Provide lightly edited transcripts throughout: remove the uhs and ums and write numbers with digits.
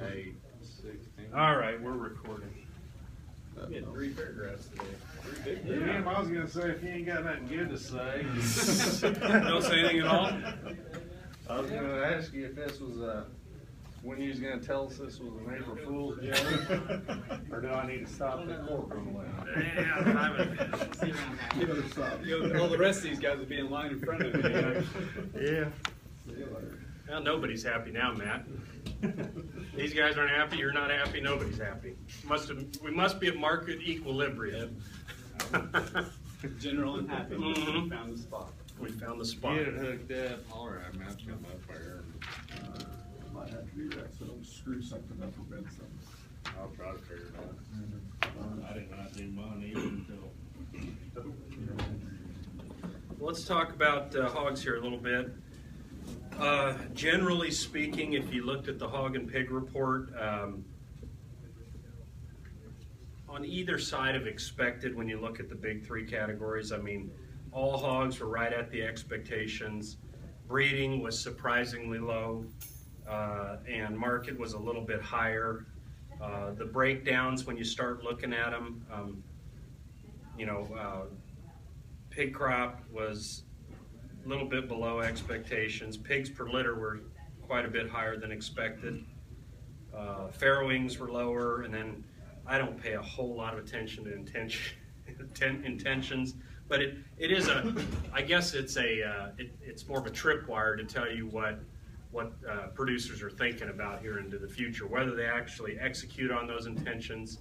8, 16. All right, we're recording. We had 3 paragraphs today. 3 big Yeah, paragraphs. I was gonna say if you ain't got nothing good to say. Don't say anything at all? I was gonna ask you if this was when you was gonna tell us this was an April Fool's joke, or do I need to stop the courtroom later? All the rest of these guys will be in line in front of me. Yeah. Well, nobody's happy now, Matt. These guys aren't happy, you're not happy, nobody's happy. We must be at market equilibrium. General unhappiness. Mhm. We found the spot. We found the spot. Get it hooked up. All right, man, come up there. Might have to do that, so don't screw something up or bend something. I'll try to figure it out. I did not do mine even until. Let's talk about hogs here a little bit. Generally speaking, if you looked at the hog and pig report, on either side of expected when you look at the big 3 categories, I mean, all hogs were right at the expectations. Breeding was surprisingly low, and market was a little bit higher. The breakdowns, when you start looking at them, pig crop was a little bit below expectations. Pigs per litter were quite a bit higher than expected. Farrowings were lower, and then I don't pay a whole lot of attention to intentions, but it is I guess it's it's more of a tripwire to tell you what producers are thinking about here into the future. Whether they actually execute on those intentions,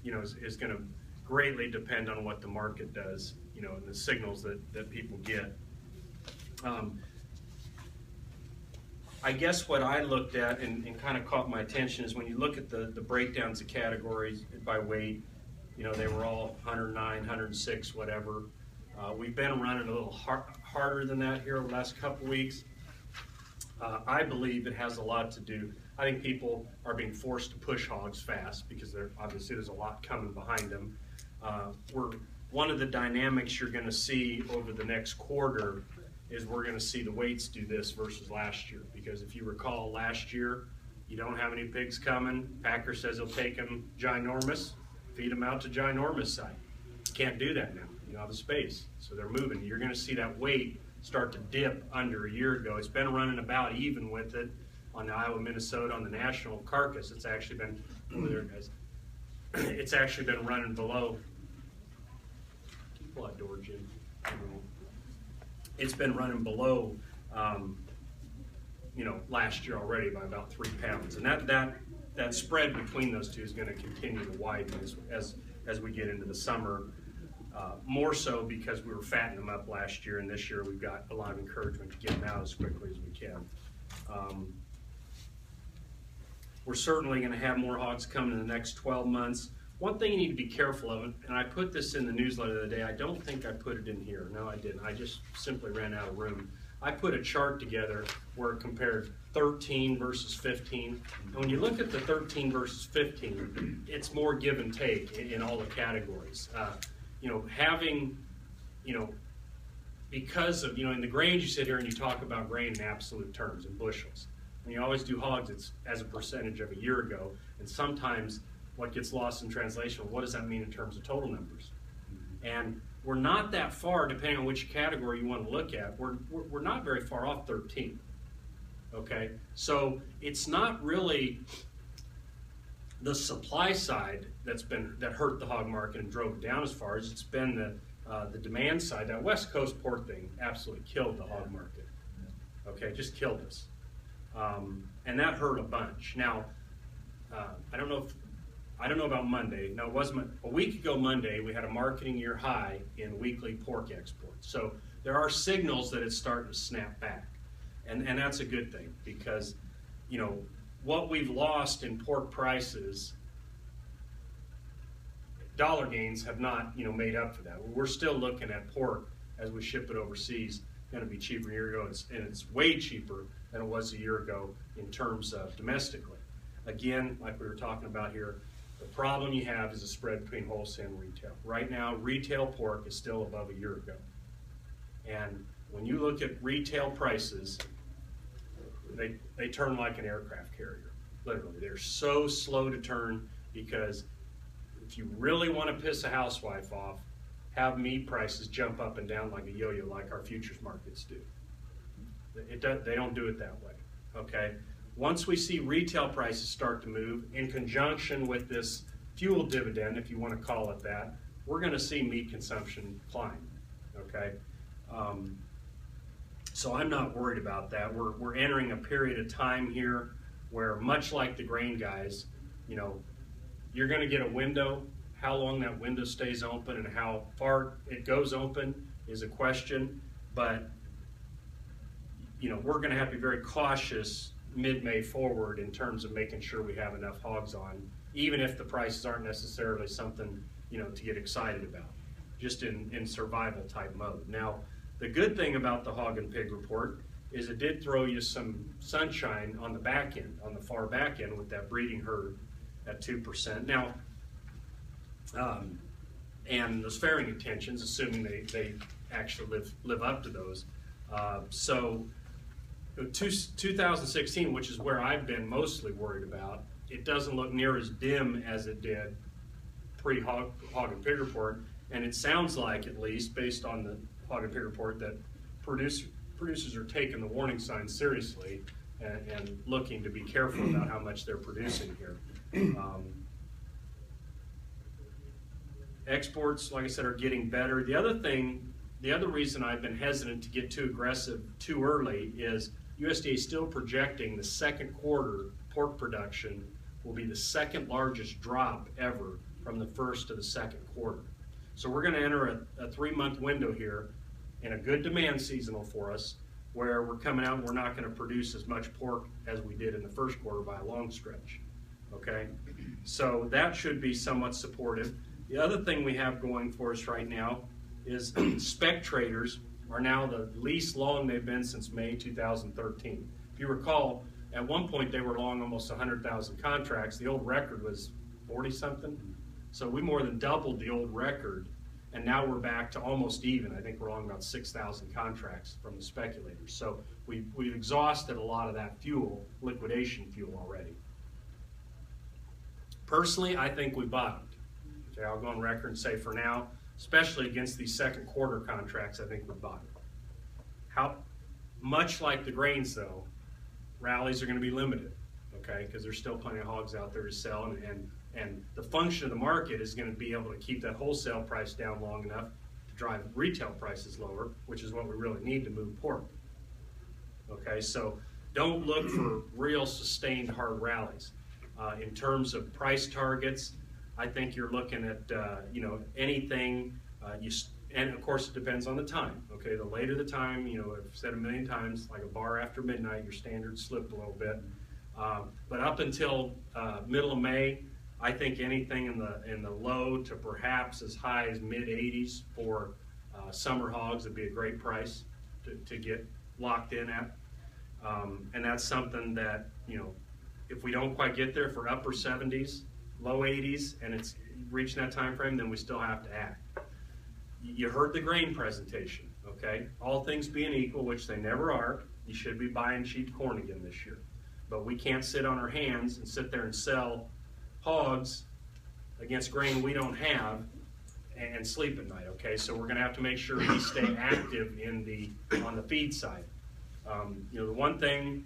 is going to greatly depend on what the market does, and the signals that people get. I guess what I looked at and kind of caught my attention is when you look at the breakdowns of categories by weight, they were all 109, 106, whatever. We've been running a little harder than that here over the last couple weeks. I believe it has a lot to do. I think people are being forced to push hogs fast because obviously there's a lot coming behind them. One of the dynamics you're going to see over the next quarter is we're going to see the weights do this versus last year. Because if you recall, last year, you don't have any pigs coming. Packer says he'll take them ginormous, feed them out to ginormous side. You can't do that now. You don't have the space. So they're moving. You're going to see that weight start to dip under a year ago. It's been running about even with it on the Iowa, Minnesota, on the national carcass. It's actually been, over there, guys. It's actually been running below. Can you pull that door, Jim? It's been running below, last year already by about 3 pounds, and that spread between those two is going to continue to widen as we get into the summer. More so because we were fattening them up last year, and this year we've got a lot of encouragement to get them out as quickly as we can. We're certainly going to have more hogs coming in the next 12 months. One thing you need to be careful of, and I put this in the newsletter the other day, I don't think I put it in here. No, I didn't. I just simply ran out of room. I put a chart together where it compared 13 versus 15. And when you look at the 13 versus 15, it's more give and take in all the categories. Because of, in the grains you sit here and you talk about grain in absolute terms, in bushels. When you always do hogs, it's as a percentage of a year ago, and sometimes what gets lost in translation, what does that mean in terms of total numbers? And we're not that far, depending on which category you want to look at, we're not very far off 13. Okay, so it's not really the supply side that hurt the hog market and drove it down as far as it's been the demand side. That West Coast pork thing absolutely killed the hog market. Okay, just killed us, and that hurt a bunch. Now, I don't know about Monday. No, it wasn't. A week ago Monday, we had a marketing year high in weekly pork exports. So there are signals that it's starting to snap back, and that's a good thing because, what we've lost in pork prices, dollar gains have not, made up for that. We're still looking at pork as we ship it overseas, going to be cheaper a year ago, and it's way cheaper than it was a year ago in terms of domestically. Again, like we were talking about here, the problem you have is a spread between wholesale and retail. Right now, retail pork is still above a year ago. And when you look at retail prices, they turn like an aircraft carrier. Literally, they're so slow to turn because if you really want to piss a housewife off, have meat prices jump up and down like a yo-yo, like our futures markets do. They don't do it that way, okay? Once we see retail prices start to move in conjunction with this fuel dividend, if you want to call it that, we're going to see meat consumption climb, okay? So I'm not worried about that. We're entering a period of time here where, much like the grain guys, you know, you're going to get a window. How long that window stays open and how far it goes open is a question, but you know, we're going to have to be very cautious mid-May forward in terms of making sure we have enough hogs on, even if the prices aren't necessarily something, you know, to get excited about, just in survival type mode. Now, the good thing about the hog and pig report is it did throw you some sunshine on the back end, on the far back end, with that breeding herd at 2%. Now, and those fairing intentions, assuming they actually live up to those. So 2016, which is where I've been mostly worried about, it doesn't look near as dim as it did pre-hog and pig report, and it sounds like, at least based on the hog and pig report, that producers are taking the warning signs seriously and looking to be careful about how much they're producing here. Exports, like I said, are getting better. The other reason I've been hesitant to get too aggressive too early is USDA is still projecting the second quarter pork production will be the second largest drop ever from the first to the second quarter. So we're going to enter a 3-month window here in a good demand seasonal for us, where we're coming out and we're not going to produce as much pork as we did in the first quarter by a long stretch. Okay, so that should be somewhat supportive. The other thing we have going for us right now is spec traders are now the least long they've been since May 2013. If you recall, at one point they were long almost 100,000 contracts. The old record was 40-something. So we more than doubled the old record, and now we're back to almost even. I think we're long about 6,000 contracts from the speculators. So we've exhausted a lot of that fuel, liquidation fuel already. Personally, I think we bottomed. Okay, I'll go on record and say for now, especially against these second quarter contracts, I think we're bottomed. How much like the grains, though, rallies are going to be limited, okay, because there's still plenty of hogs out there to sell, and the function of the market is going to be able to keep that wholesale price down long enough to drive retail prices lower, which is what we really need to move pork. Okay, so don't look for real sustained hard rallies. In terms of price targets, I think you're looking at you know, anything, and of course it depends on the time. Okay, the later the time, you know, I've said a million times, like a bar after midnight, your standards slip a little bit. But up until middle of May, I think anything in the low to perhaps as high as mid-80s for summer hogs would be a great price to get locked in at. And that's something that, you know, if we don't quite get there for upper 70s, low 80s, and it's reaching that time frame, then we still have to act. You heard the grain presentation, okay? All things being equal, which they never are, you should be buying cheap corn again this year. But we can't sit on our hands and sit there and sell hogs against grain we don't have and sleep at night, okay? So we're going to have to make sure we stay active on the feed side. You know, the one thing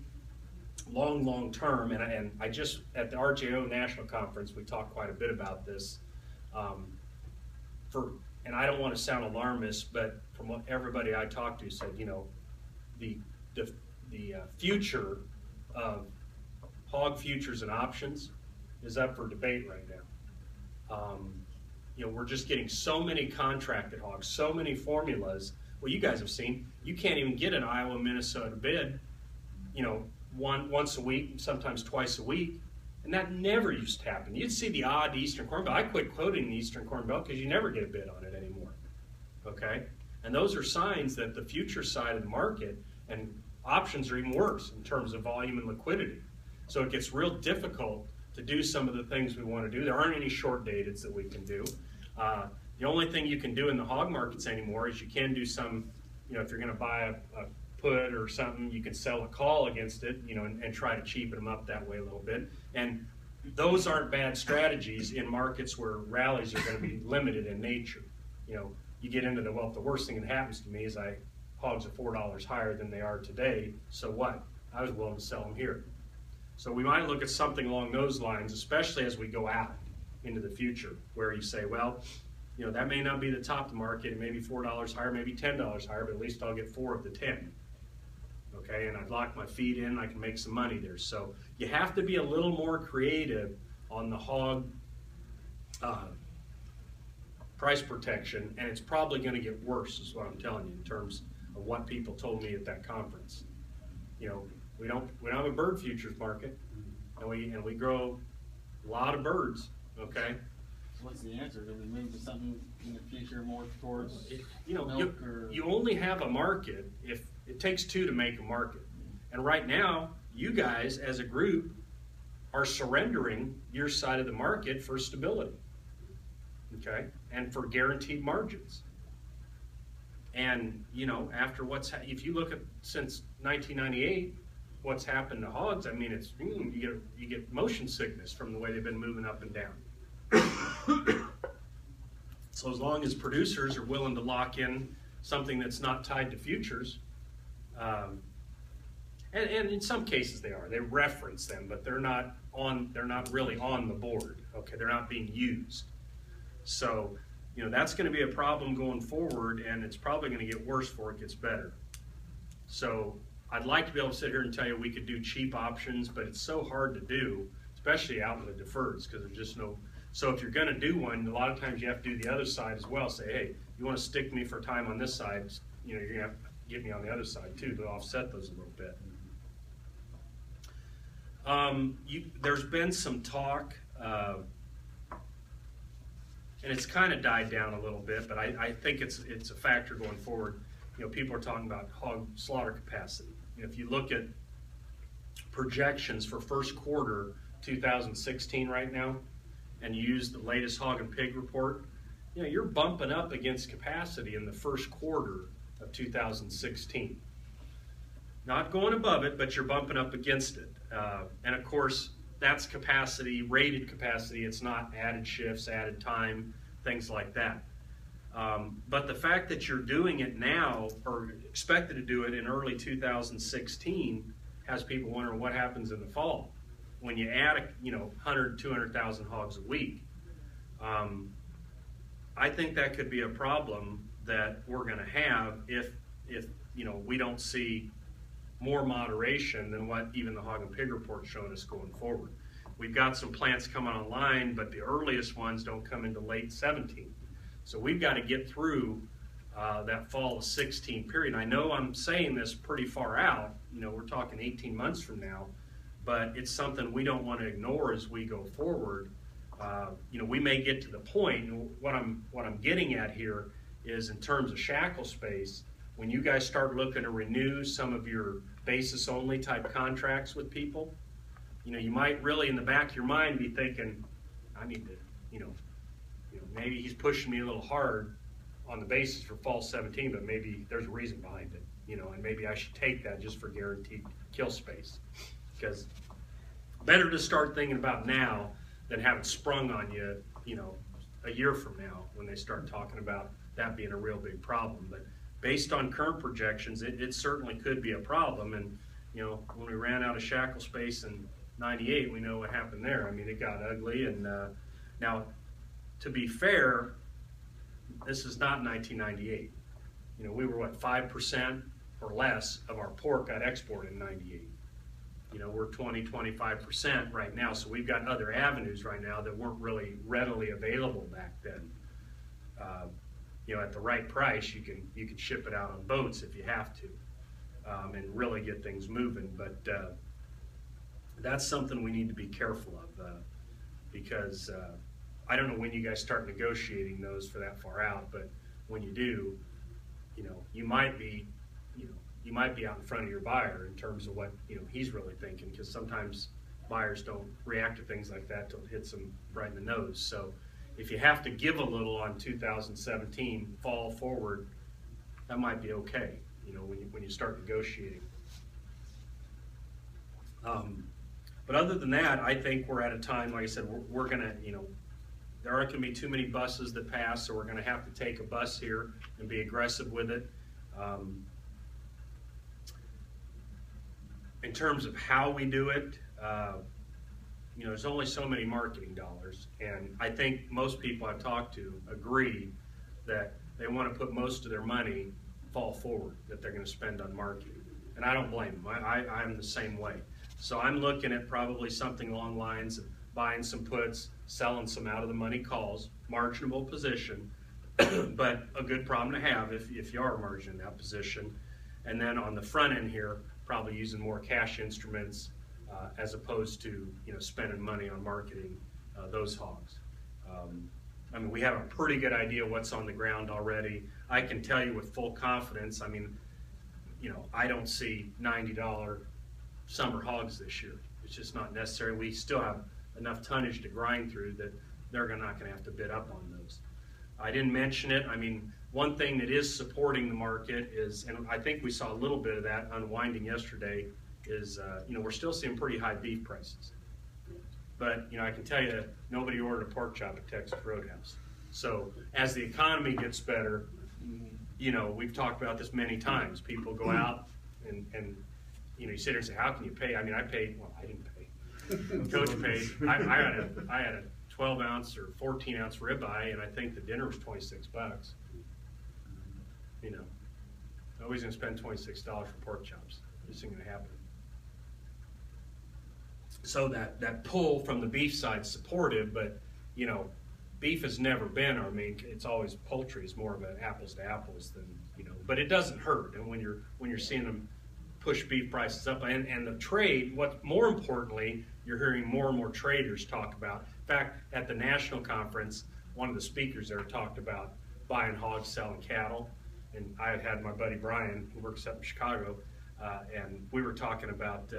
long term, and I just, at the RJO National Conference, we talked quite a bit about this, and I don't want to sound alarmist, but from what everybody I talked to said, you know, the future of hog futures and options is up for debate right now. You know, we're just getting so many contracted hogs, so many formulas. Well, you guys have seen, you can't even get an Iowa, Minnesota bid, you know, once a week, sometimes twice a week, and that never used to happen. You'd see the odd Eastern Corn Belt. I quit quoting the Eastern Corn Belt because you never get a bid on it anymore, okay? And those are signs that the future side of the market and options are even worse in terms of volume and liquidity. So it gets real difficult to do some of the things we want to do. There aren't any short dateds that we can do. The only thing you can do in the hog markets anymore is you can do some, you know, if you're going to buy a put or something, you can sell a call against it, you know, and try to cheapen them up that way a little bit. And those aren't bad strategies in markets where rallies are going to be limited in nature. You know, you get into the worst thing that happens to me is hogs are $4 higher than they are today. So what? I was willing to sell them here. So we might look at something along those lines, especially as we go out into the future, where you say, well, you know, that may not be the top of the market. It may be $4 higher, maybe $10 higher, but at least I'll get 4 of the 10. Okay, and I'd lock my feet in, I can make some money there. So you have to be a little more creative on the hog price protection, and it's probably going to get worse, is what I'm telling you, in terms of what people told me at that conference. You know, we don't have a bird futures market, and we grow a lot of birds. Okay. So what's the answer? Do we move to something in the future more towards you know, milk or? you only have a market if it takes 2 to make a market. And right now, you guys as a group are surrendering your side of the market for stability, okay, and for guaranteed margins. And you know, after if you look at since 1998, what's happened to hogs? I mean, it's you get motion sickness from the way they've been moving up and down. So as long as producers are willing to lock in something that's not tied to futures, and in some cases they reference them, but they're not really on the board. Okay, they're not being used. So you know, that's going to be a problem going forward, and it's probably going to get worse before it gets better. So I'd like to be able to sit here and tell you we could do cheap options, but it's so hard to do, especially out in the deferreds, because there's just no. So if you're going to do one, a lot of times you have to do the other side as well. Say, hey, you want to stick me for time on this side, you know, you're going to have to get me on the other side too to offset those a little bit. There's been some talk, and it's kind of died down a little bit, but I think it's a factor going forward. You know, people are talking about hog slaughter capacity. You know, if you look at projections for first quarter 2016 right now, and you use the latest hog and pig report, you know, you're bumping up against capacity in the first quarter of 2016. Not going above it, but you're bumping up against it. And of course, that's capacity, rated capacity. It's not added shifts, added time, things like that. But the fact that you're doing it now, or expected to do it in early 2016, has people wondering what happens in the fall when you add, 100, 200,000 hogs a week. I think that could be a problem that we're going to have if we don't see more moderation than what even the hog and pig report showing us going forward. We've got some plants coming online, but the earliest ones don't come into late 17. So we've got to get through that fall of 16 period. I know I'm saying this pretty far out, we're talking 18 months from now, but it's something we don't want to ignore as we go forward. We may get to the point, and what I'm getting at here is in terms of shackle space, when you guys start looking to renew some of your basis only type contracts with people, you might really in the back of your mind be thinking, I need to, maybe he's pushing me a little hard on the basis for fall 17, but maybe there's a reason behind it, and maybe I should take that just for guaranteed kill space. Because better to start thinking about now than have it sprung on you, a year from now when they start talking about that being a real big problem. But based on current projections, it certainly could be a problem. And, when we ran out of shackle space in 98, we know what happened there. I mean, it got ugly. And now, to be fair, this is not 1998. We were, 5% or less of our pork got exported in 98. We're 20-25% right now, so we've got other avenues right now that weren't really readily available back then. At the right price, you can ship it out on boats if you have to, and really get things moving. But that's something we need to be careful of, because I don't know when you guys start negotiating those for that far out, but when you do, you might be out in front of your buyer in terms of what he's really thinking, because sometimes buyers don't react to things like that till it hits them right in the nose. So if you have to give a little on 2017 fall forward, that might be okay, you know, when you start negotiating. But other than that, I think we're at a time, like I said, we're gonna, you know, there aren't gonna be too many buses that pass, so we're gonna have to take a bus here and be aggressive with it. In terms of how we do it, you know, there's only so many marketing dollars, and I think most people I've talked to agree that they want to put most of their money fall forward that they're going to spend on marketing, and I don't blame them. I'm the same way. So I'm looking at probably something along the lines of buying some puts, selling some out of the money calls, marginable position, but a good problem to have if you are margin in that position. And then on the front end here, probably using more cash instruments as opposed to, you know, spending money on marketing those hogs. I mean, we have a pretty good idea what's on the ground already. I can tell you with full confidence, I mean, you know, I don't see $90 summer hogs this year. It's just not necessary. We still have enough tonnage to grind through that they're not going to have to bid up on those. I didn't mention it. I mean, one thing that is supporting the market is, and I think we saw a little bit of that unwinding yesterday, is, you know, we're still seeing pretty high beef prices. But, you know, I can tell you, nobody ordered a pork chop at Texas Roadhouse. So as the economy gets better, you know, we've talked about this many times. People go out and you know, you sit there and say, how can you pay? I mean, I paid, well, I didn't pay. Coach paid. I had a 12 ounce or 14 ounce ribeye, and I think the dinner was $26. You know, nobody's gonna spend $26 for pork chops. This isn't gonna happen. So that pull from the beef side is supportive, but, you know, beef has never been our main. It's always poultry is more of an apples to apples than, you know. But it doesn't hurt, and when you're seeing them push beef prices up, and the trade. What more importantly, you're hearing more and more traders talk about. In fact, at the national conference, one of the speakers there talked about buying hogs, selling cattle, and I had my buddy Brian, who works up in Chicago, and we were talking about.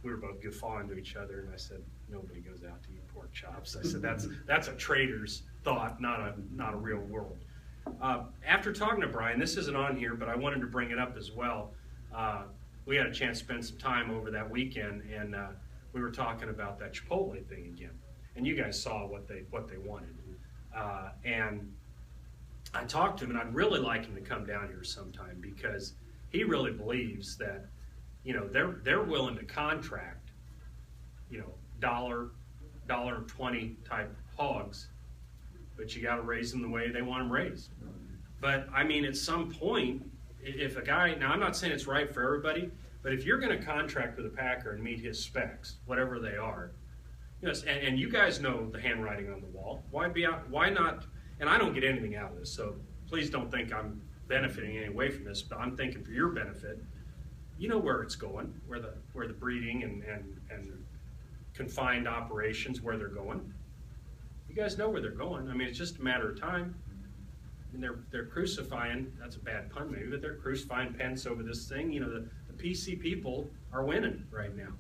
We were both guffawing to each other, and I said, nobody goes out to eat pork chops. I said, that's a trader's thought, not a real world. After talking to Brian, this isn't on here, but I wanted to bring it up as well. We had a chance to spend some time over that weekend, and we were talking about that Chipotle thing again. And you guys saw what they wanted. And I talked to him, and I'd really like him to come down here sometime, because he really believes that, you know, they're willing to contract, you know, $1.20 type hogs, but you got to raise them the way they want them raised. But I mean, at some point, if a guy, now I'm not saying it's right for everybody, but if you're going to contract with a packer and meet his specs, whatever they are, yes, and you guys know the handwriting on the wall. Why not? And I don't get anything out of this, so please don't think I'm benefiting any way from this. But I'm thinking for your benefit. You know where it's going, where the breeding and confined operations, where they're going. You guys know where they're going. I mean, it's just a matter of time. And they're crucifying, that's a bad pun maybe, but they're crucifying Pence over this thing. You know, the PC people are winning right now.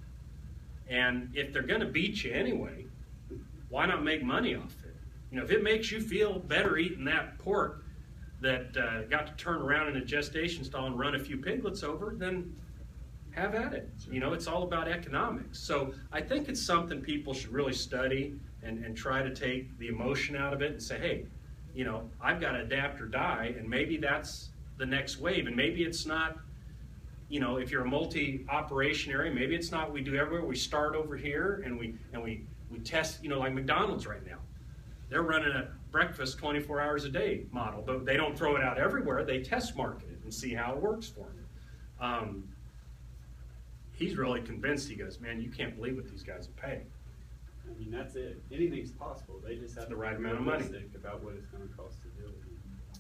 And if they're gonna beat you anyway, why not make money off it? You know, if it makes you feel better eating that pork that got to turn around in a gestation stall and run a few piglets over, then have at it. You know, it's all about economics. So I think it's something people should really study and try to take the emotion out of it and say, hey, you know, I've got to adapt or die, and maybe that's the next wave. And maybe it's not, you know, if you're a multi-operation area, maybe it's not we do everywhere. We start over here and we test, you know, like McDonald's right now. They're running a breakfast 24 hours a day model, but they don't throw it out everywhere. They test market it and see how it works for them. He's really convinced. He goes, man, you can't believe what these guys are paying. I mean, that's it. Anything's possible. They just have the to right be amount of money about what it's going to cost to do it.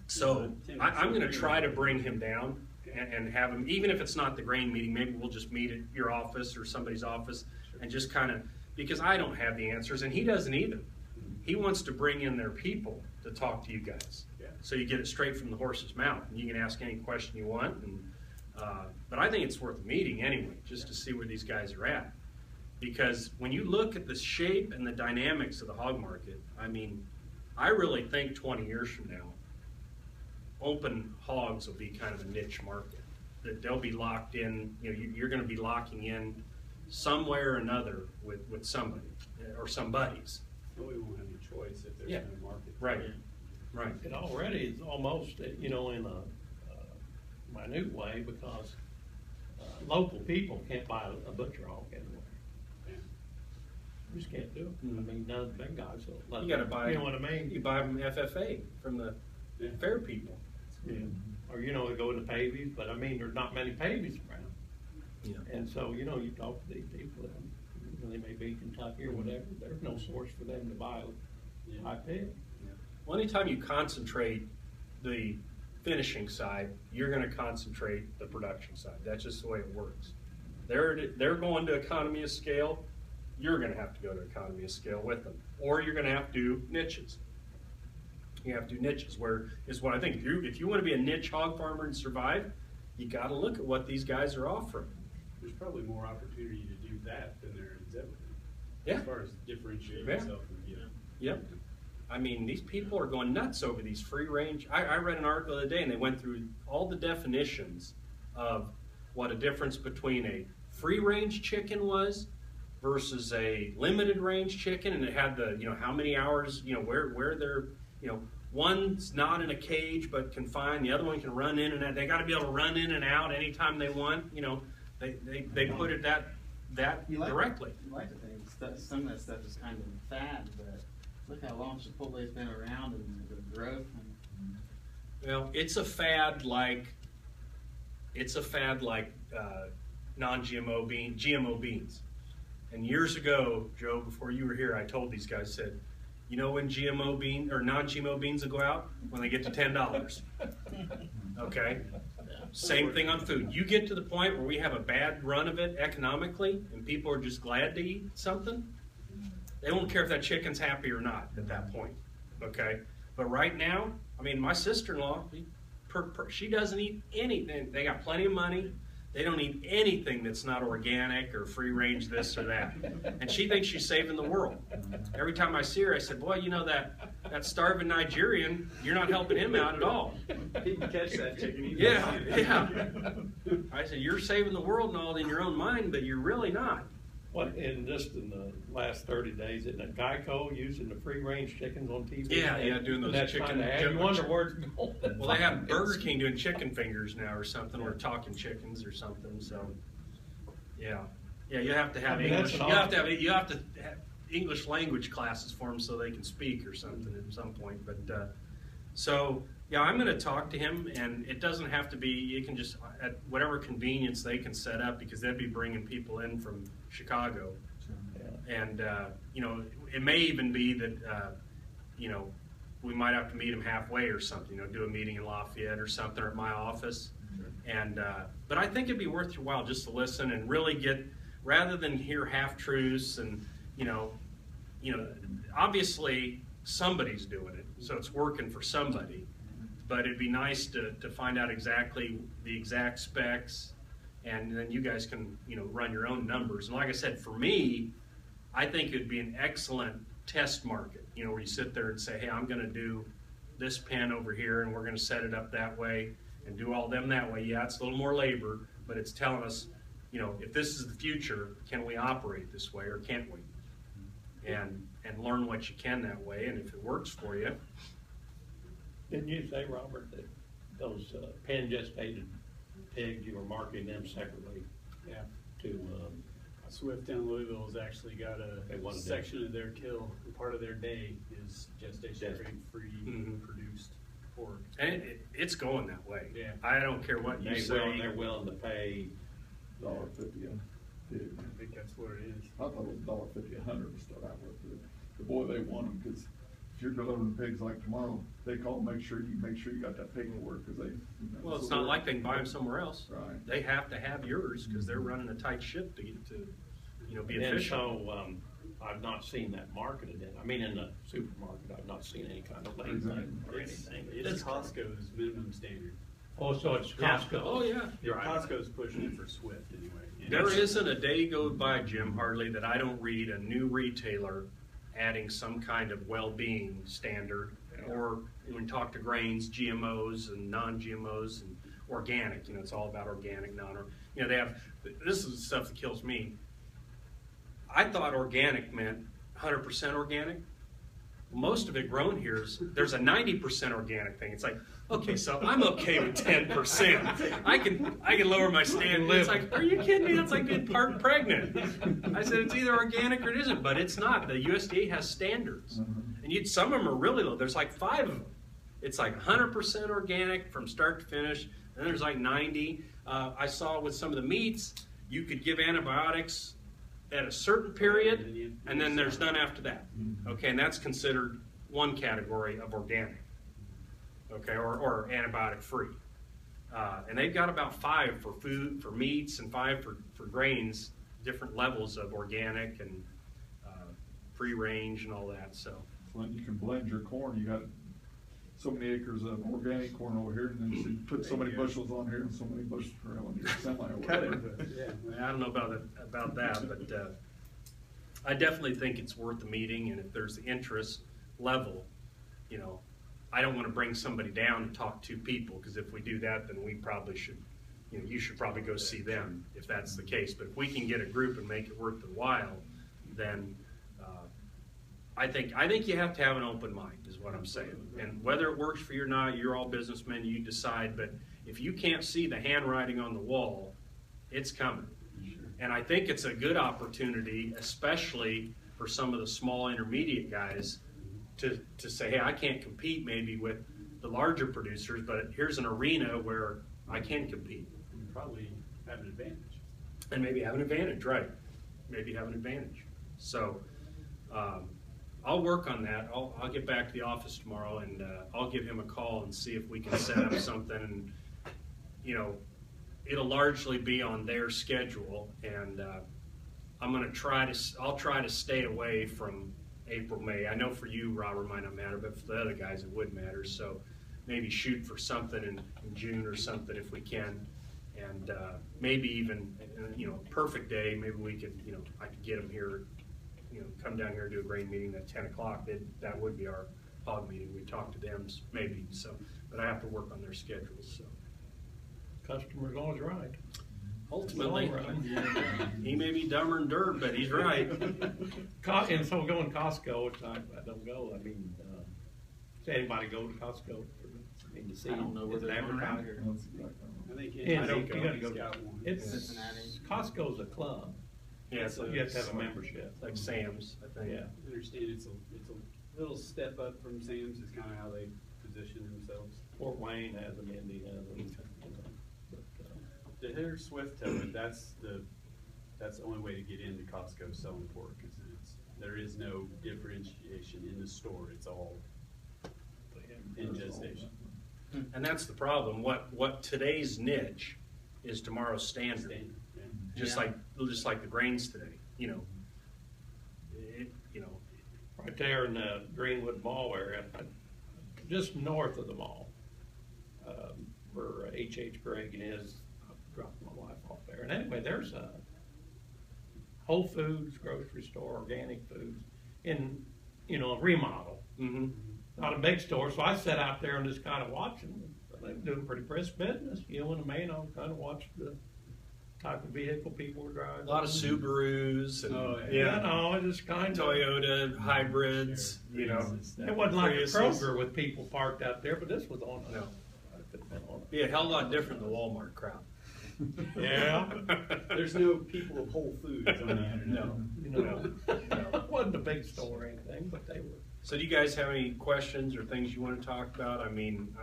So I'm going to try to bring him down and have him, even if it's not the grain meeting, maybe we'll just meet at your office or somebody's office and just kind of, because I don't have the answers and he doesn't either. He wants to bring in their people to talk to you guys. Yeah. So you get it straight from the horse's mouth and you can ask any question you want. And, but I think it's worth a meeting anyway, just to see where these guys are at. Because when you look at the shape and the dynamics of the hog market, I mean, I really think 20 years from now, open hogs will be kind of a niche market. that they'll be locked in, you know, you're gonna be locking in some way or another with somebody, or somebody's. Well, we won't have any choice if there's Yeah. no market. Right, right. It already is almost, you know, in a minute way, because local people can't buy a butcher hog anywhere. You just can't do it. I mean, none of the big guys will let You gotta them, buy, you know what I mean? you buy them FFA from the fair people. Yeah. Or, you know, they go into pavies, but I mean, there's not many pavies around. Yeah. And so, you know, you talk to these people, and you know, they may be Kentucky or whatever, there's no source for them to buy a high pig. Well, anytime you concentrate the finishing side, you're gonna concentrate the production side. That's just the way it works. They're going to economy of scale, you're gonna have to go to economy of scale with them. Or you're gonna have to do niches. You have to do niches, where is what I think, if you wanna be a niche hog farmer and survive, you gotta look at what these guys are offering. There's probably more opportunity to do that than there is everything. Yeah. As far as differentiating Yeah. yourself from, you know. Yep. I mean, these people are going nuts over these free range. I read an article the other day, and they went through all the definitions of what a difference between a free range chicken was versus a limited range chicken, and it had the, you know, how many hours, you know, where they're, you know, one's not in a cage but confined, the other one can run in and out. They got to be able to run in and out anytime they want. You know, they put it that directly. You like to think that some of that stuff is kind of fad, but look how long Chipotle's been around and the growth. And Well, it's a fad like non-GMO GMO beans. And years ago, Joe, before you were here, I told these guys, said, you know when GMO bean or non-GMO beans will go out? When they get to $10. Okay? Same thing on food. You get to the point where we have a bad run of it economically, and people are just glad to eat something, they won't care if that chicken's happy or not at that point. Okay? But right now, I mean, my sister-in-law, she doesn't eat anything. They got plenty of money. They don't eat anything that's not organic or free range this or that. And she thinks she's saving the world. Every time I see her, I said, boy, you know that starving Nigerian, you're not helping him out at all. He can catch that chicken. Yeah. I said, you're saving the world and all in your own mind, but you're really not. What, in the last 30 days, isn't it Geico using the free range chickens on TV? Yeah, doing those That's chicken- kind of ad. You wonder where it's going. Well, they have Burger King doing chicken fingers now or something, or talking chickens or something, so, yeah. Yeah, you have to have I mean, that's English, an you have to have English language classes for them so they can speak or something at some point, but, so, yeah, I'm gonna talk to him, and it doesn't have to be, you can just, at whatever convenience they can set up, because they'd be bringing people in from Chicago. And, you know, it may even be that, you know, we might have to meet them halfway or something, you know, do a meeting in Lafayette or something, or at my office. And, but I think it'd be worth your while just to listen and really get, rather than hear half-truths and, you know, obviously somebody's doing it, so it's working for somebody. But it'd be nice to find out exactly the exact specs, and then you guys can, you know, run your own numbers. And like I said, for me, I think it'd be an excellent test market, you know, where you sit there and say, hey, I'm gonna do this pen over here, and we're gonna set it up that way, and do all them that way. Yeah, it's a little more labor, but it's telling us, you know, if this is the future, can we operate this way, or can't we? And learn what you can that way, and if it works for you. Didn't you say, Robert, that those pen gestated pigs, you were marketing them separately Yeah. to, Swift down Louisville has actually got They a wanna do section of their kill. Part of their day is gestation crate free Mhm. produced pork. And it's going that way. Yeah. I don't care what you say. they're willing to pay, $1.50 a pig. I think that's what it is. I thought it was $1.50 a hundred to start out with. But boy, they want them, because if you're delivering pigs like tomorrow, they call, make sure you got that paperwork, because they. You know, Well, it's so not they're- like they can buy them somewhere else. Right. They have to have yours because they're running a tight ship to get to, you know, be and efficient. so, I've not seen that marketed in, I mean, in the supermarket, I've not seen any kind of label or anything. It's Costco's minimum standard. Oh, so it's Yeah. Costco? Oh, yeah. Yeah, Costco's pushing it for Swift anyway. There isn't a day goes by, Jim, hardly, that I don't read a new retailer adding some kind of well-being standard, or when you talk to grains, GMOs and non-GMOs, organic, it's all about organic, they have, this is the stuff that kills me. I thought organic meant 100% organic. Most of it grown here there's a 90% organic thing. It's like, okay, so I'm okay with 10%. I can lower my standard. It's like, are you kidding me? That's like being part pregnant. I said it's either organic or it isn't, but it's not. The USDA has standards, and some of them are really low. There's like 5 of them. It's like 100% organic from start to finish. Then there's like 90. I saw with some of the meats, you could give antibiotics at a certain period, and then there's none after that. Okay, and that's considered one category of organic. Okay, or antibiotic free. And they've got about 5 for food, for meats, and 5 for grains, different levels of organic and free range and all that. So When you can blend your corn, you got so many acres of organic corn over here, and then you put so many bushels on here and so many bushels around your semi over Cut there. it. I don't know about that, but I definitely think it's worth the meeting. And if there's the interest level, I don't want to bring somebody down and talk to people, because if we do that, then we probably should, you should probably go see them if that's the case. But if we can get a group and make it worth the while, then I think you have to have an open mind, is what I'm saying. And whether it works for you or not, you're all businessmen, you decide. But if you can't see the handwriting on the wall, it's coming. And I think it's a good opportunity, especially for some of the small intermediate guys, to say, hey, I can't compete maybe with the larger producers, but here's an arena where I can compete. You probably have an advantage. And maybe have an advantage, right. Maybe have an advantage. So I'll work on that. I'll get back to the office tomorrow, and I'll give him a call and see if we can set up something. And, it'll largely be on their schedule, and I'll try to stay away from April, May. I know for you, Robert, might not matter, but for the other guys, it would matter. So maybe shoot for something in June or something if we can, and maybe even, perfect day. Maybe we could, I could get them here, come down here and do a grain meeting at 10 o'clock. That would be our hog meeting. We talk to them maybe. So, but I have to work on their schedules. So. Customer's always right. Ultimately, he may be dumber than dirt, but he's right. And so going to Costco, it's not, I don't go. I mean, does anybody go to Costco? To see? I don't know where Is it they're going advertised? out here. That's exactly right. I think Yeah, I don't go. you gotta go. He's got one. It's Cincinnati. Costco's a club. Yeah, You have to have a membership. like Sam's, I think. Yeah. I understand it's a little step up from Sam's is kind of how they position themselves. Fort Wayne has them, Indy has them. To hear Swift tell it, that's the only way to get into Costco selling pork, is there is no differentiation in the store. It's all in gestation. And that's the problem. What today's niche is tomorrow's standard. Yeah. Just like the grains today. Right there in the Greenwood Mall area, just north of the mall, where H.H. Gregg is. I dropped my wife off there. And anyway, there's a Whole Foods grocery store, organic foods, in a remodel. Mm-hmm. Not a big store, so I sat out there and just kind of watching them. They were doing pretty brisk business, and the main, I kind of watched the type of vehicle people were driving. A lot of Subarus and I just kind of Toyota hybrids. It wasn't like a Priuses. Kroger with people parked out there, but this was on. No. It could've been on. Be a hell of a lot different than the Walmart crowd. Yeah. There's no people of Whole Foods on the internet. No. It wasn't a big store or anything, but they were. So do you guys have any questions or things you want to talk about? I mean,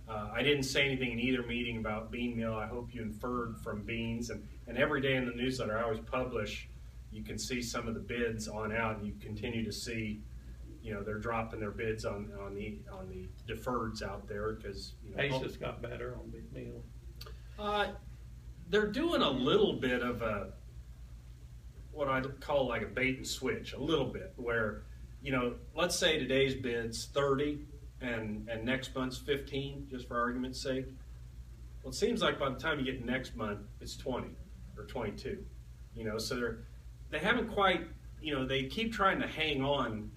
I didn't say anything in either meeting about bean meal. I hope you inferred from beans. And every day in the newsletter I always publish, you can see some of the bids on out, and you continue to see, they're dropping their bids on the deferreds out there because Basis got better on bean meal. They're doing a little bit of what I call like a bait and switch, a little bit, where, let's say today's bid's 30 and next month's 15, just for argument's sake. Well, it seems like by the time you get next month, it's 20 or 22, so they haven't quite, they keep trying to hang on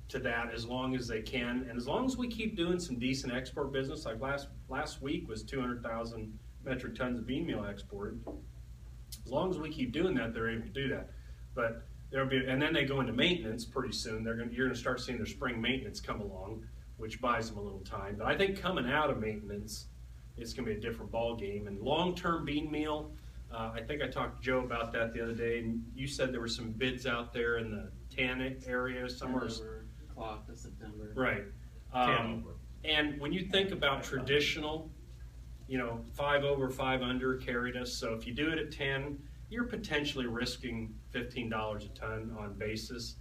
to that as long as they can. And as long as we keep doing some decent export business, like last week was 200,000 metric tons of bean meal exported. As long as we keep doing that, they're able to do that. But there'll be, and then they go into maintenance pretty soon. You're gonna start seeing their spring maintenance come along, which buys them a little time. But I think coming out of maintenance, it's gonna be a different ball game. And long-term bean meal, I think I talked to Joe about that the other day, and you said there were some bids out there in the 10 area somewhere. Clock to September. Right. And when you think about traditional, 5 over, 5 under carried us. So if you do it at 10, you're potentially risking $15 a ton on basis.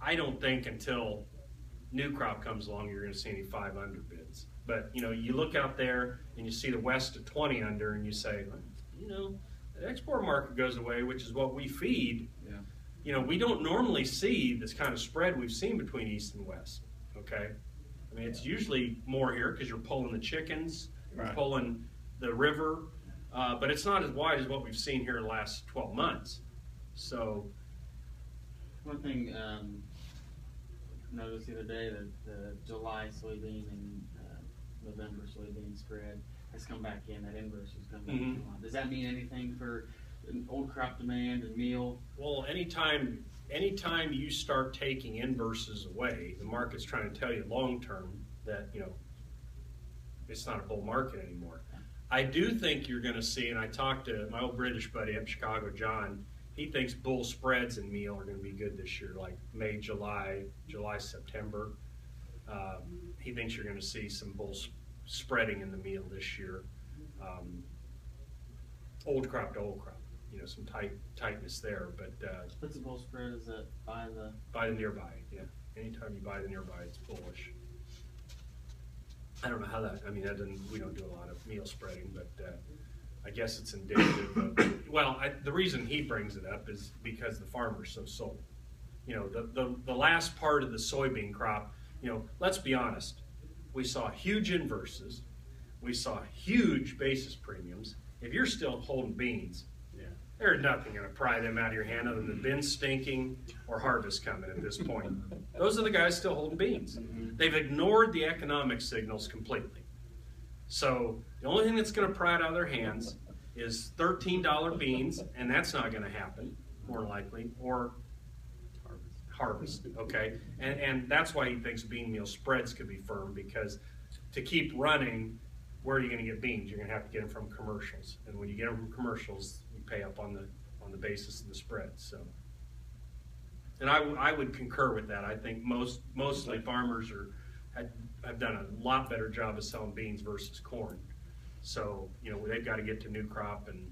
I don't think until new crop comes along, you're going to see any 5 under bids. But, you look out there and you see the west at 20 under and you say, the export market goes away, which is what we feed. Yeah. We don't normally see this kind of spread we've seen between east and west, okay? I mean, it's usually more here because you're pulling the chickens, you're pulling the river, but it's not as wide as what we've seen here in the last 12 months. So, one thing noticed the other day that the July soybean and November soybean spread has come back in. That inverse has come back in. Does that mean anything for old crop demand and meal? Well, anytime you start taking inverses away, the market's trying to tell you long term that it's not a bull market anymore. I do think you're going to see, and I talked to my old British buddy up in Chicago, John. He thinks bull spreads in meal are going to be good this year, like May, July, September. He thinks you're going to see some bull spreading in the meal this year. Old crop to old crop, some tightness there. But what's the bull spread? Is that by the nearby? Yeah. Anytime you buy the nearby, it's bullish. I don't know how that. I mean, we don't do a lot of meal spreading, but I guess it's indicative of. Well, the reason he brings it up is because the farmer's so sold. The last part of the soybean crop. Let's be honest. We saw huge inverses. We saw huge basis premiums. If you're still holding beans, there's nothing going to pry them out of your hand other than the bin stinking or harvest coming at this point. Those are the guys still holding beans. They've ignored the economic signals completely. So the only thing that's going to pry it out of their hands is $13 beans, and that's not going to happen, more likely, or harvest, okay? And that's why he thinks bean meal spreads could be firm, because to keep running, where are you going to get beans? You're going to have to get them from commercials. And when you get them from commercials, you pay up on the basis of the spread. So, and I would concur with that. I think mostly farmers have done a lot better job of selling beans versus corn. So, they've got to get to new crop. And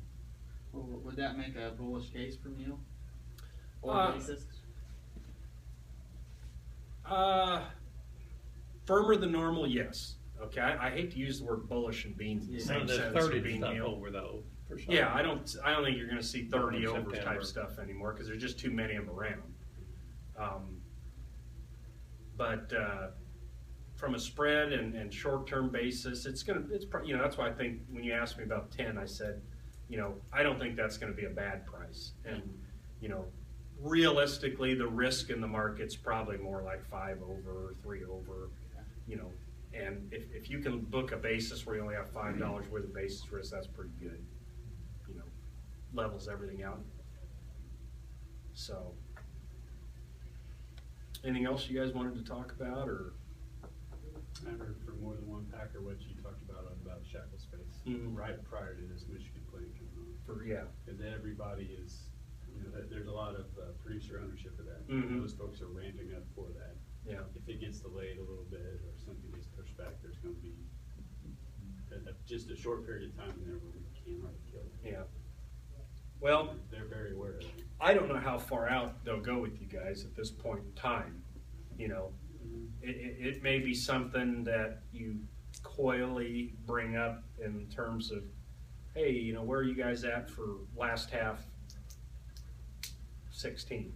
would that make a bullish case for meal or basis? Firmer than normal, yes. Okay, I hate to use the word bullish in beans in the same sense as bean meal. Over though. Yeah, I don't think you're going to see 30 over type stuff anymore because there's just too many of them around. But from a spread and short-term basis, it's that's why I think when you asked me about 10, I said, I don't think that's going to be a bad price. And realistically, the risk in the market's probably more like 5 over, 3 over, And if you can book a basis where you only have $5 worth of basis risk, that's pretty good. Levels everything out. So, anything else you guys wanted to talk about, or? I heard from more than one packer what you talked about shackle space right prior to this Michigan plant coming on. Because everybody is, there's a lot of producer ownership of that. Those folks are ramping up for that. Yeah. If it gets delayed a little bit or something gets pushed back, there's going to be just a short period of time in there where we can't hardly kill it. Yeah. Well, they're very aware of it. I don't know how far out they'll go with you guys at this point in time. It may be something that you coyly bring up in terms of, hey, where are you guys at for last half 16?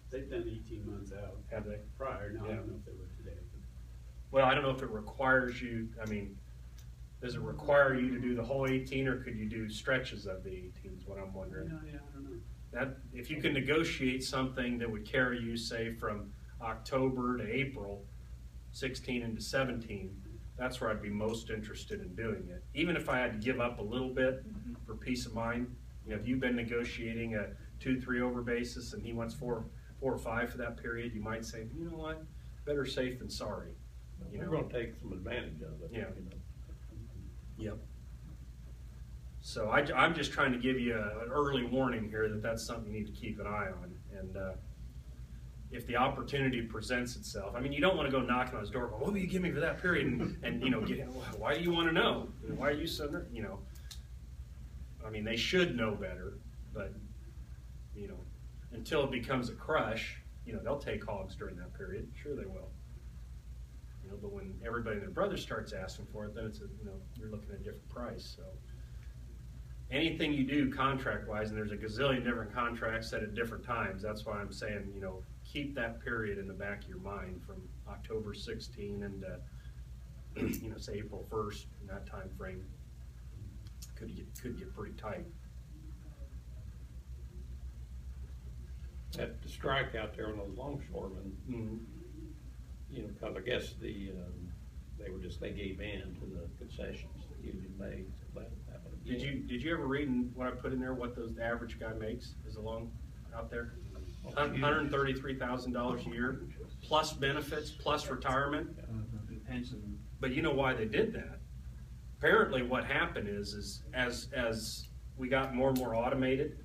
They've done 18 months out. Have they? Prior. No, I don't know if they would today. Well, I don't know if it requires you, does it require you to do the whole 18, or could you do stretches of the 18 is what I'm wondering. Yeah, I don't know. That, if you can negotiate something that would carry you, say, from October to April, 16 into 17, that's where I'd be most interested in doing it. Even if I had to give up a little bit for peace of mind, you know, if you've been negotiating a 2-3 over basis and he wants 4 or 5 for that period, you might say, you know what, better safe than sorry. You We're know? gonna take some advantage of it. Yeah. You know. Yep. So I'm just trying to give you an early warning here that that's something you need to keep an eye on. And if the opportunity presents itself, I mean, you don't want to go knocking on his door, well, what will you give me for that period? And you know, why do you want to know? Why are you so, you know? I mean, they should know better, but, you know, until it becomes a crush, you know, they'll take hogs during that period. Sure they will. You know, but when everybody and their brother starts asking for it, then it's you know, you're looking at a different price. So anything you do contract-wise, and there's a gazillion different contracts set at different times, that's why I'm saying, you know, keep that period in the back of your mind from October 16 and, you know, say April 1st, in that time frame. Could get pretty tight. That the strike out there on those longshoremen, you know, because I guess they gave in to the concessions the union made. So that happened again. Did you ever read in what I put in there what the average guy makes as a long out there? $133,000 a year, plus benefits, plus retirement. And pension. But you know why they did that? Apparently what happened is as we got more and more automated,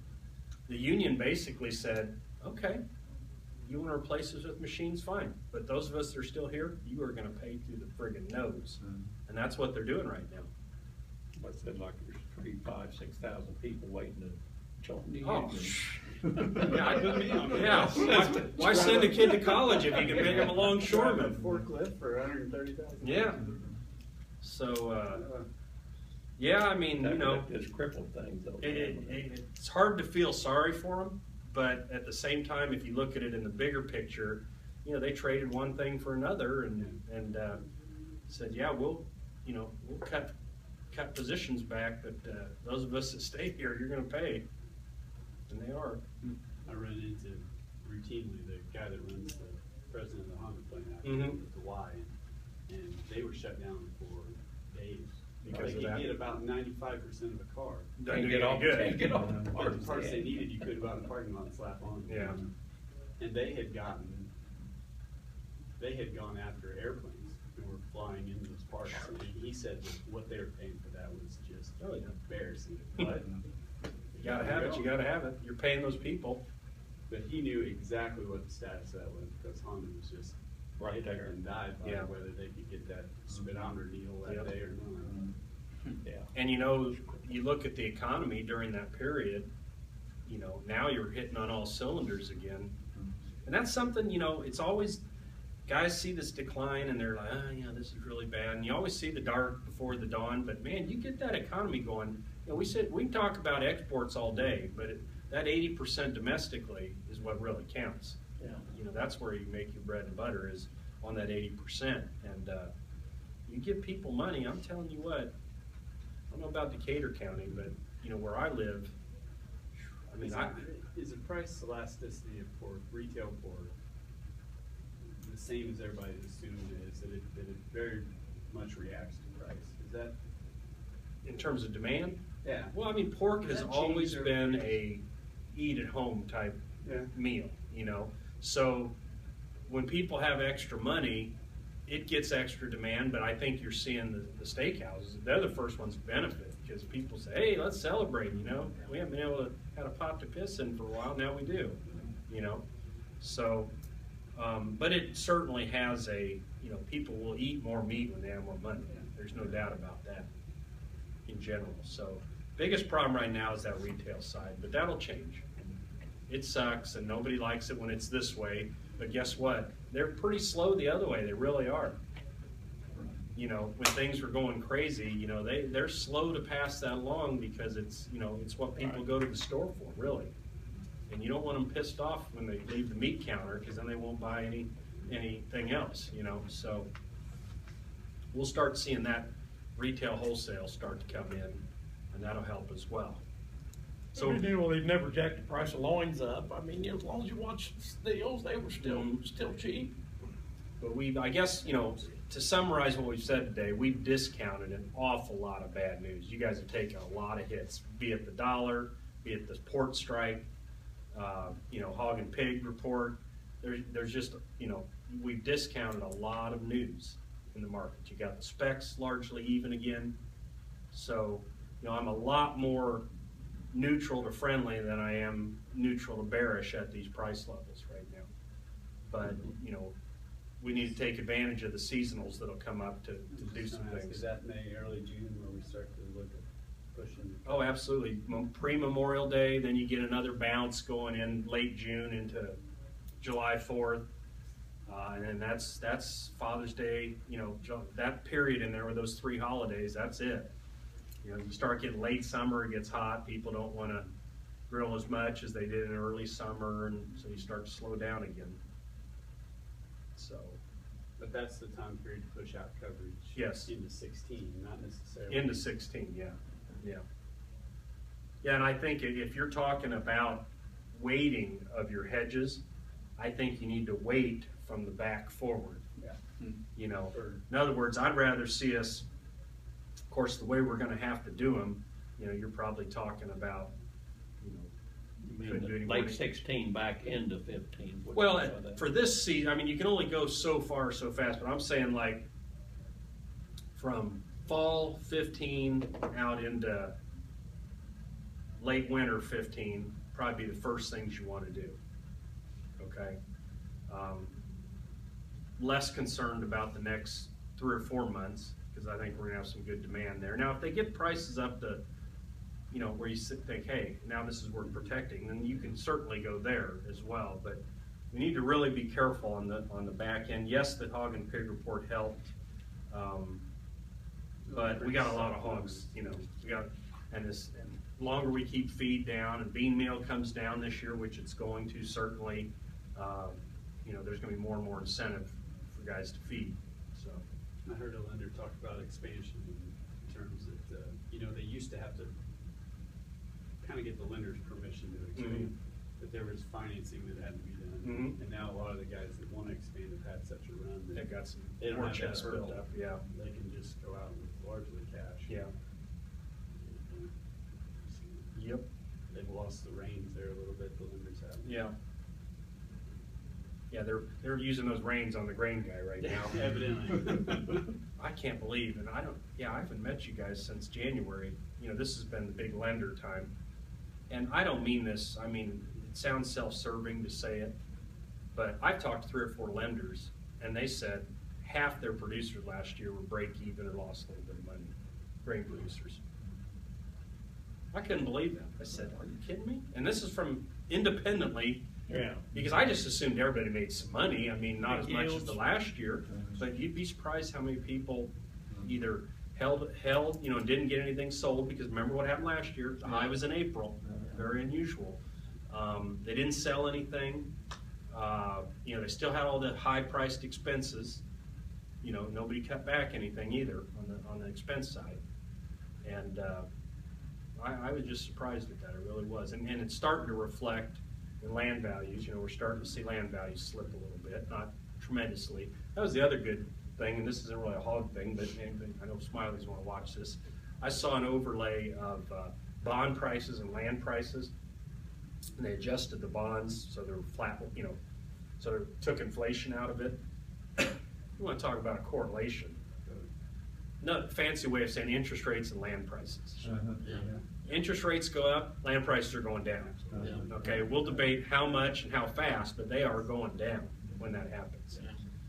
the union basically said, okay, you want to replace us with machines, fine. But those of us that are still here, you are going to pay through the friggin' nose. And that's what they're doing right now. I said like there's 3,000, 6,000 people waiting to join the Oh, union. Yeah, I put me on. yeah. Why send a kid to college if you can make him a longshoreman? Forklift for 130,000. Yeah. So, yeah, I mean, you know, It's crippled things though. it's hard to feel sorry for them, but at the same time, if you look at it in the bigger picture, you know, they traded one thing for another and said, yeah, we'll cut positions back, but those of us that stay here, you're going to pay, and they are. I run into routinely the guy that runs the president of the Honda plant out Mhm. at the Y, and they were shut down for days. Because they of could that? get about 95% of a car. Doesn't do Get you off, any good. can't get off the The parts. parts they needed, you could go out in the parking lot and slap on. Yeah. And they had gone after airplanes and were flying into those parts. And he said that what they were paying for that was just Oh, yeah. embarrassing. But You gotta have it, you gotta have it. You're paying those people. But he knew exactly what the status of that was because Honda was just Right hit there. and died by Yeah. whether they could get that speedometer needle that Yep. day or not. Yeah. And you know, you look at the economy during that period, you know, now you're hitting on all cylinders again. And that's something, you know, it's always, guys see this decline and they're like, oh, yeah, this is really bad. And you always see the dark before the dawn, but man, you get that economy going. You know, we can talk about exports all day, but that 80% domestically is what really counts. Yeah. You know, that's where you make your bread and butter is on that 80%. And you give people money, I'm telling you what, I don't know about Decatur County, but you know, where I live, I mean, Is the price elasticity of pork, retail pork, the same as everybody assumed it is, that it very much reacts to price? Is that? in terms of demand, Yeah. well, I mean, pork has Does that always change been over- a eat-at-home type Yeah. meal, you know? So when people have extra money, it gets extra demand, but I think you're seeing the steakhouses, they're the first ones to benefit because people say, hey, let's celebrate, you know? We haven't been able to have a pot to piss in for a while, now we do, you know? So, but it certainly has you know, people will eat more meat when they have more money. There's no doubt about that in general. So biggest problem right now is that retail side, but that'll change. It sucks and nobody likes it when it's this way, but guess what? They're pretty slow the other way, they really are. You know, when things were going crazy, you know, they're slow to pass that along because it's, you know, it's what people go to the store for, really. And you don't want them pissed off when they leave the meat counter because then they won't buy anything else, you know. So we'll start seeing that retail wholesale start to come in, and that'll help as well. So you know, they've never jacked the price of loins up. I mean, as long as you watch steals, they were still cheap. But I guess, to summarize what we've said today, we've discounted an awful lot of bad news. You guys have taken a lot of hits, be it the dollar, be it the port strike, hog and pig report. There's just, we've discounted a lot of news in the market. You got the specs largely even again. So, I'm a lot more neutral to friendly than I am neutral to bearish at these price levels right now. But, we need to take advantage of the seasonals that'll come up to do some things. Is that May, early June, where we start to look at pushing? Oh, absolutely. Pre-Memorial Day, then you get another bounce going in late June into July 4th. And then that's Father's Day, that period in there with those 3 holidays, that's it. You start getting late summer, it gets hot, people don't want to grill as much as they did in early summer, and so you start to slow down again. So. But that's the time period to push out coverage. Yes. Into 16, not necessarily. Into 16, yeah. Yeah, and I think if you're talking about weighting of your hedges, I think you need to weight from the back forward. Yeah. In other words, I'd rather see us, of course, the way we're going to have to do them, you're probably talking about, couldn't do any more late than- 16 back into 15. Well, for this season, you can only go so far so fast, but I'm saying like from fall 15 out into late winter 15, probably be the first things you want to do. Okay? Less concerned about the next 3 or 4 months, because I think we're going to have some good demand there. Now, if they get prices up to, where you think, hey, now this is worth protecting, then you can certainly go there as well. But we need to really be careful on the back end. Yes, the hog and pig report helped, but we got a lot of hogs. And the longer we keep feed down and bean meal comes down this year, which it's going to certainly, there's going to be more and more incentive for guys to feed. So I heard a lender talk about expansion in terms that, they used to have to kind of get the lender's permission to expand, but there was financing that had to be done. And now a lot of the guys that want to expand have had such a run that they got some they don't war have that chest built hurdle. up. Yeah. They can just go out with largely cash. Yeah. Yep. They've lost the reins there a little bit, the lenders have. Yeah. Yeah, they're using those reins on the grain guy right now. Evidently. I can't believe, and I haven't met you guys since January. This has been the big lender time. And I don't mean this, it sounds self-serving to say it, but I've talked to 3 or 4 lenders, and they said half their producers last year were break even or lost a little bit of money, grain producers. I couldn't believe that. I said, are you kidding me? And this is from independently, because I just assumed everybody made some money. Not as much as the last year, but you'd be surprised how many people either held, and didn't get anything sold, because remember what happened last year? The high was in April, very unusual. They didn't sell anything. They still had all the high-priced expenses. Nobody cut back anything either on the expense side. And I was just surprised at that. I really was. And it's starting to reflect in land values. We're starting to see land values slip a little bit, not tremendously. That was the other good thing, and this isn't really a hog thing, but I know Smiley's want to watch this. I saw an overlay of bond prices and land prices, and they adjusted the bonds so they were flat, so they took inflation out of it. You want to talk about a correlation. No fancy way of saying interest rates and land prices. Interest rates go up, land prices are going down. Okay, we'll debate how much and how fast, but they are going down when that happens.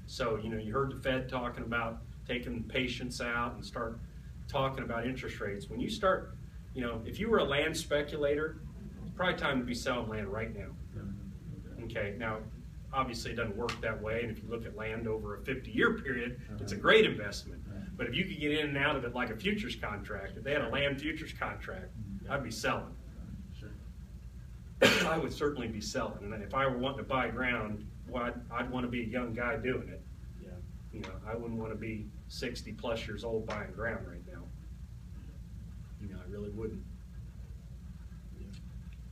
So, you heard the Fed talking about taking patience out and start talking about interest rates. When you start, if you were a land speculator, it's probably time to be selling land right now. Okay, now, obviously it doesn't work that way, and if you look at land over a 50-year period, it's a great investment. But if you could get in and out of it like a futures contract, if they had a land futures contract, I'd be selling. I would certainly be selling. And if I were wanting to buy ground, I'd want to be a young guy doing it. I wouldn't want to be 60+ years old buying ground right now. I really wouldn't.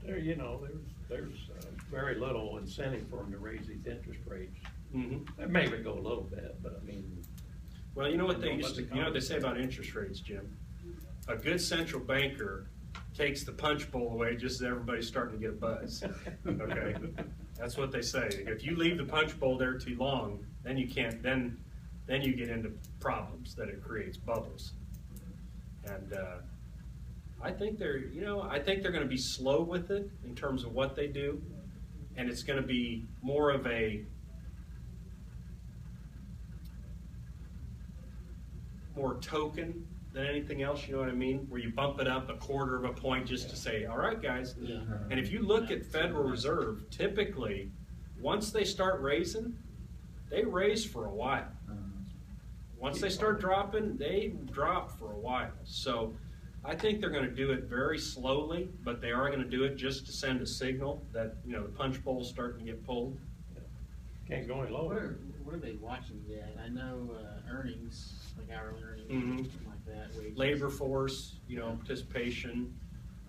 There's very little incentive for them to raise these interest rates Mm-hmm. Maybe go a little bit, but I mean, Well, you know what they used to, you know what they say about interest rates, Jim? A good central banker takes the punch bowl away just as everybody's starting to get a buzz. Okay? That's what they say. If you leave the punch bowl there too long, then you can't, then you get into problems that it creates, bubbles. And I think they're going to be slow with it in terms of what they do. And it's going to be more of a more token than anything else, you know what I mean? Where you bump it up a quarter of a point just to say, all right, guys. Yeah. And if you look at Federal Reserve, typically, once they start raising, they raise for a while. Once they start dropping, they drop for a while. So I think they're going to do it very slowly, but they are going to do it just to send a signal that, you know, the punch bowl's starting to get pulled. can't go any lower. What are they watching yet? I know earnings, like hourly earnings, Mhm. something like that. Wages. Labor force, you know, participation.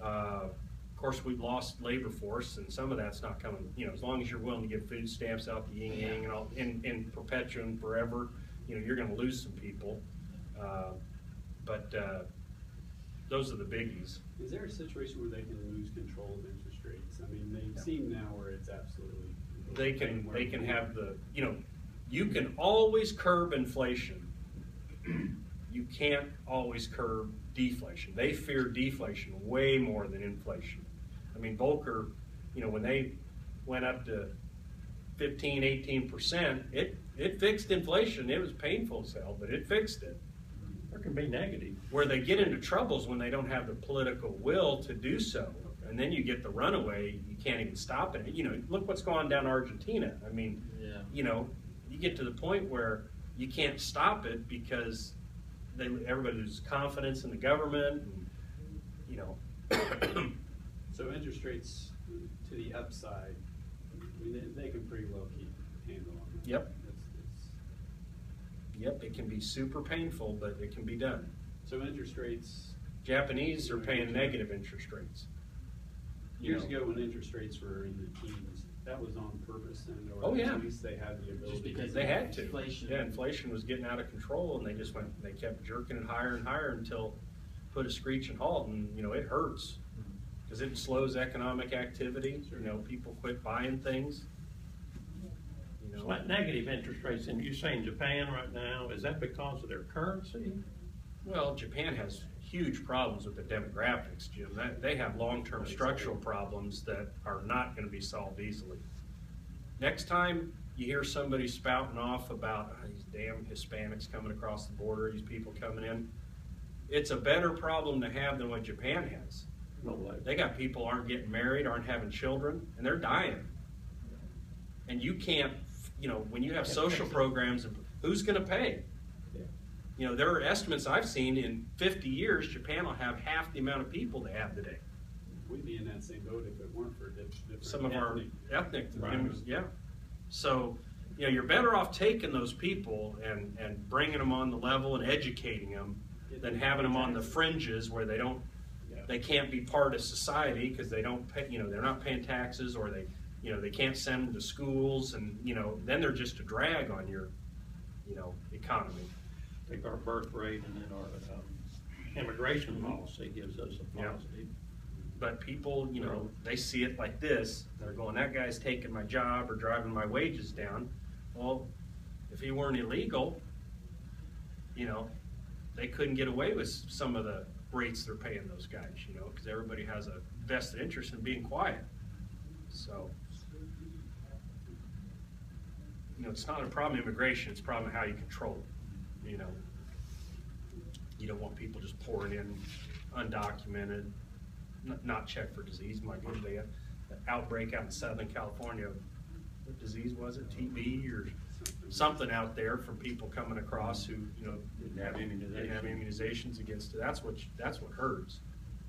Of course, we've lost labor force, and some of that's not coming. You know, as long as you're willing to give food stamps out the yin yang and all in perpetuum forever, you know, you're going to lose some people. But those are the biggies. Is there a situation where they can lose control of interest rates? I mean, they seem now where it's absolutely. They can have the, you know, you can always curb inflation. You can't always curb deflation. They fear deflation way more than inflation. I mean, Volcker, you know, when they went up to 15, 18%, it fixed inflation. It was painful as hell, but it fixed it. There can be negative. Where they get into troubles when they don't have the political will to do so. And then you get the runaway, you can't even stop it. You know, look what's going on down in Argentina. I mean, Yeah. you know, you get to the point where you can't stop it because everybody loses confidence in the government, and, you know. So interest rates to the upside, I mean, they can pretty well keep a handle on that. Yep. It's- Yep, it can be super painful, but it can be done. So interest rates, Japanese are paying negative interest rates. You years know. ago when interest rates were in the teens, that was on purpose, and Oh, yeah. at least they had the ability. Just because They had to. Inflation. Yeah, inflation was getting out of control, and they kept jerking it higher and higher until put a screeching halt, and, you know, it hurts. Because it slows economic activity, you know, people quit buying things. You It's know, like negative interest rates, and you're saying Japan right now, is that because of their currency? well, Japan has huge problems with the demographics, Jim. They have long-term structural problems that are not gonna be solved easily. Next time you hear somebody spouting off about these damn Hispanics coming across the border, these people coming in, it's a better problem to have than what Japan has. No way. They got people aren't getting married, aren't having children, and they're dying. And you can't, you know, when you have social programs, who's gonna pay? Yeah. You know, there are estimates I've seen in 50 years, Japan will have half the amount of people they have today. We'd be in that same boat if it weren't for different. Some of our ethnic, Right. yeah. So, you know, you're better off taking those people and bringing them on the level and educating them than having them on the fringes where they can't be part of society because they don't pay, you know, they're not paying taxes, or they can't send them to schools, and, you know, then they're just a drag on your, you know, economy. Take our birth rate and then our immigration policy gives us a Yeah. positive. But people, you know, they see it like this, they're going, that guy's taking my job or driving my wages down. Well, if he weren't illegal, you know, they couldn't get away with some of the rates they're paying those guys, you know, because everybody has a vested interest in being quiet. So, you know, it's not a problem of immigration, it's a problem of how you control it, you know. You don't want people just pouring in undocumented, not checked for disease. My goodness, they had an outbreak out in Southern California. What disease was it? TB or something out there from people coming across who, you know, didn't have immunizations against it. That's what hurts.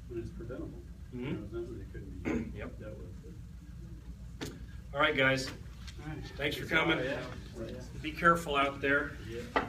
When it's preventable. Mhm. You know, it's nothing that couldn't be Yep. dealt with. All right, guys. All right. Thanks for That's all coming. I have. Be careful out there. Yeah.